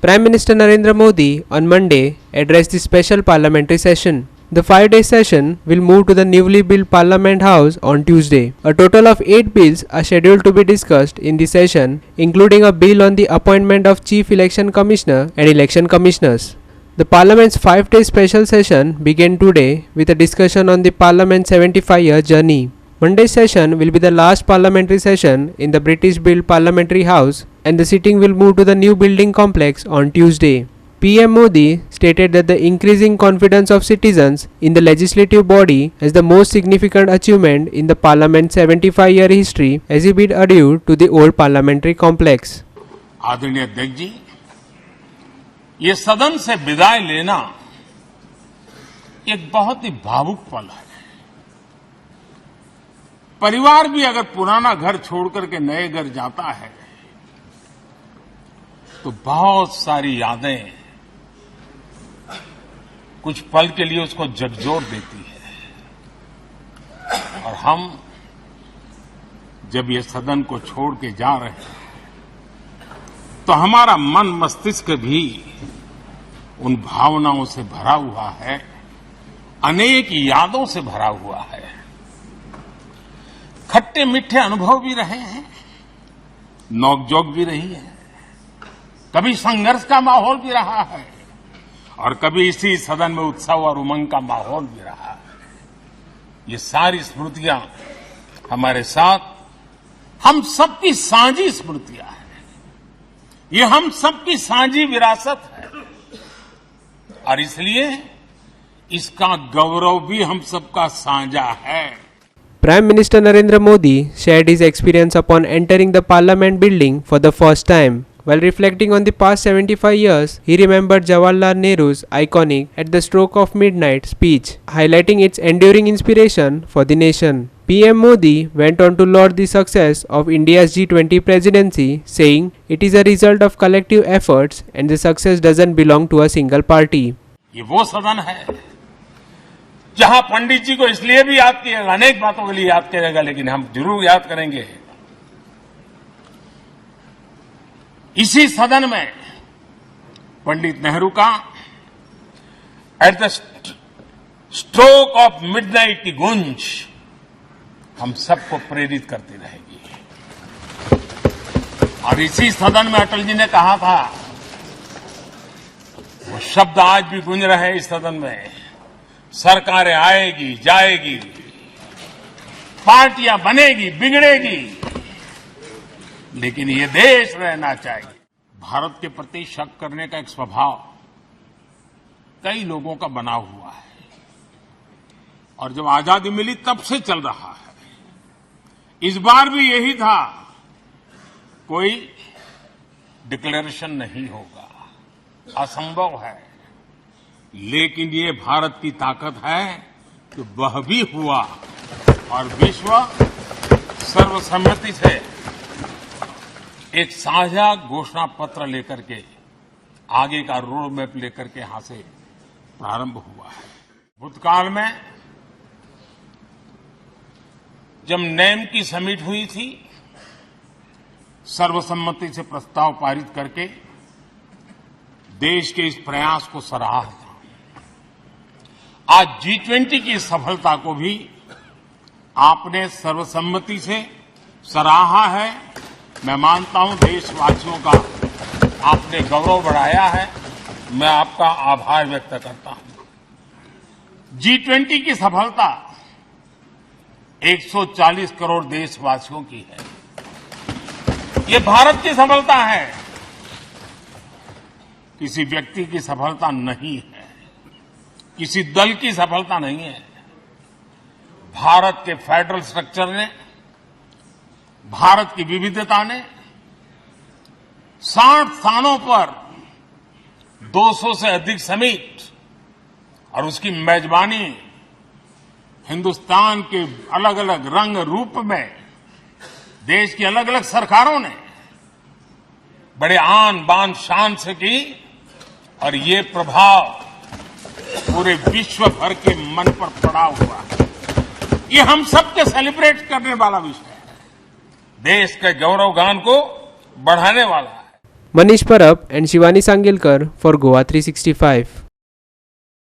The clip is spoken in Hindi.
Prime Minister Narendra Modi on Monday addressed the special parliamentary session. The 5-day session will move to the newly built Parliament House on Tuesday. A total of 8 bills are scheduled to be discussed in the session, including a bill on the appointment of Chief Election Commissioner and Election Commissioners. The Parliament's 5-day special session began today with a discussion on the Parliament's 75-year journey. Monday's session will be the last parliamentary session in the British-built Parliamentary House, and the sitting will move to the new building complex on Tuesday. PM Modi stated that the increasing confidence of citizens in the legislative body is the most significant achievement in the Parliament's 75-year history as he bid adieu to the old parliamentary complex. आदरणीय अध्यक्ष जी, ये सदन से विदाई लेना एक बहुत ही भावुक पल है। परिवार भी अगर पुराना घर छोड़कर के नए घर जाता है तो बहुत सारी यादें कुछ पल के लिए उसको झकझोर देती है, और हम जब ये सदन को छोड़ के जा रहे हैं तो हमारा मन मस्तिष्क भी उन भावनाओं से भरा हुआ है, अनेक यादों से भरा हुआ है। खट्टे मीठे अनुभव भी रहे हैं, नोकझोंक भी रही है, कभी संघर्ष का माहौल भी रहा है और कभी इसी सदन में उत्सव और उमंग का माहौल भी रहा है। ये सारी स्मृतियां हमारे साथ हम सबकी साझी स्मृतियां हैं, ये हम सबकी साझी विरासत है, और इसलिए इसका गौरव भी हम सबका साझा है। Prime Minister Narendra Modi shared his experience upon entering the Parliament building for the first time. While reflecting on the past 75 years, he remembered Jawaharlal Nehru's iconic "At the Stroke of Midnight" speech, highlighting its enduring inspiration for the nation. PM Modi went on to laud the success of India's G20 presidency, saying, "It is a result of collective efforts and the success doesn't belong to a single party." ये वो सदन है जहां पंडित जी को इसलिए भी याद किएगा, अनेक बातों के लिए याद करेगा, लेकिन हम जरूर याद करेंगे इसी सदन में पंडित नेहरू का "at the stroke of midnight" की गूंज हम सबको प्रेरित करती रहेगी। और इसी सदन में अटल जी ने कहा था, वो शब्द आज भी गूंज रहे हैं इस सदन में, सरकारें आएगी जाएगी, पार्टियां बनेगी बिगड़ेगी, लेकिन ये देश रहना चाहिए। भारत के प्रति शक करने का एक स्वभाव कई लोगों का बना हुआ है, और जब आजादी मिली तब से चल रहा है। इस बार भी यही था, कोई डिक्लेरेशन नहीं होगा, असंभव है, लेकिन ये भारत की ताकत है कि वह भी हुआ, और विश्व सर्वसम्मति से एक साझा घोषणा पत्र लेकर के आगे का रोड मैप लेकर के यहां से प्रारंभ हुआ है। भूतकाल में जब नेम की समिट हुई थी, सर्वसम्मति से प्रस्ताव पारित करके देश के इस प्रयास को सराहा था। आज G20 की सफलता को भी आपने सर्वसम्मति से सराहा है। मैं मानता हूं देशवासियों का आपने गौरव बढ़ाया है, मैं आपका आभार व्यक्त करता हूं। G20 की सफलता 140 करोड़ देशवासियों की है, ये भारत की सफलता है, किसी व्यक्ति की सफलता नहीं है, किसी दल की सफलता नहीं है। भारत के फेडरल स्ट्रक्चर ने, भारत की विविधता ने 60 स्थानों पर 200 से अधिक समिट और उसकी मेजबानी हिंदुस्तान के अलग अलग रंग रूप में देश की अलग अलग सरकारों ने बड़े आन बान शान से की, और ये प्रभाव पूरे विश्व भर के मन पर पड़ा हुआ है। ये हम सबके सेलिब्रेट करने वाला विषय है, देश के गौरवगान को बढ़ाने वाला है। Manish Parab and Shivani Sangilkar for Goa 365.